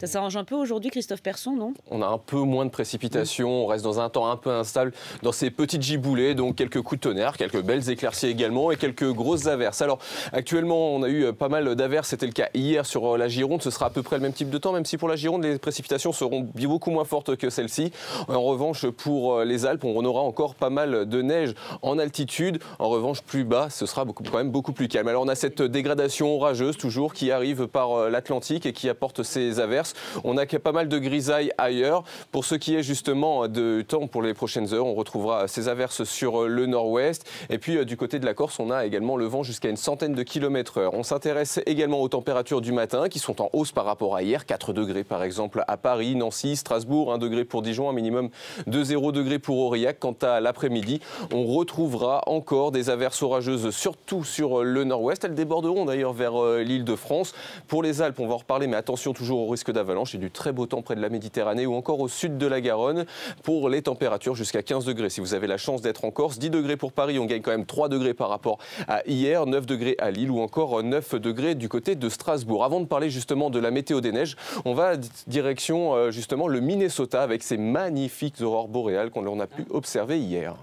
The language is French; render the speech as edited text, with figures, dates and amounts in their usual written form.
Ça s'arrange un peu aujourd'hui, Christophe Persson, non? On a un peu moins de précipitations, on reste dans un temps un peu instable dans ces petites giboulées, donc quelques coups de tonnerre, quelques belles éclaircies également et quelques grosses averses. Alors actuellement, on a eu pas mal d'averses, c'était le cas hier sur la Gironde, ce sera à peu près le même type de temps, même si pour la Gironde, les précipitations seront beaucoup moins fortes que celles-ci. En revanche, pour les Alpes, on aura encore pas mal de neige en altitude. En revanche, plus bas, ce sera quand même beaucoup plus calme. Alors on a cette dégradation orageuse toujours qui arrive par l'Atlantique et qui apporte ces averses. On a pas mal de grisailles ailleurs. Pour ce qui est justement de temps pour les prochaines heures, on retrouvera ces averses sur le nord-ouest. Et puis du côté de la Corse, on a également le vent jusqu'à une centaine de km/h. On s'intéresse également aux températures du matin qui sont en hausse par rapport à hier. 4 degrés par exemple à Paris, Nancy, Strasbourg, 1 degré pour Dijon, un minimum de 0 degré pour Aurillac. Quant à l'après-midi, on retrouvera encore des averses orageuses, surtout sur le nord-ouest. Elles déborderont d'ailleurs vers l'Île-de-France. Pour les Alpes, on va en reparler, mais attention toujours au risque d'avalanche et du très beau temps près de la Méditerranée ou encore au sud de la Garonne. Pour les températures, jusqu'à 15 degrés. Si vous avez la chance d'être en Corse, 10 degrés pour Paris, on gagne quand même 3 degrés par rapport à hier, 9 degrés à Lille ou encore 9 degrés du côté de Strasbourg. Avant de parler justement de la météo des neiges, on va direction justement le Minnesota avec ses magnifiques aurores boréales qu'on a pu observer hier.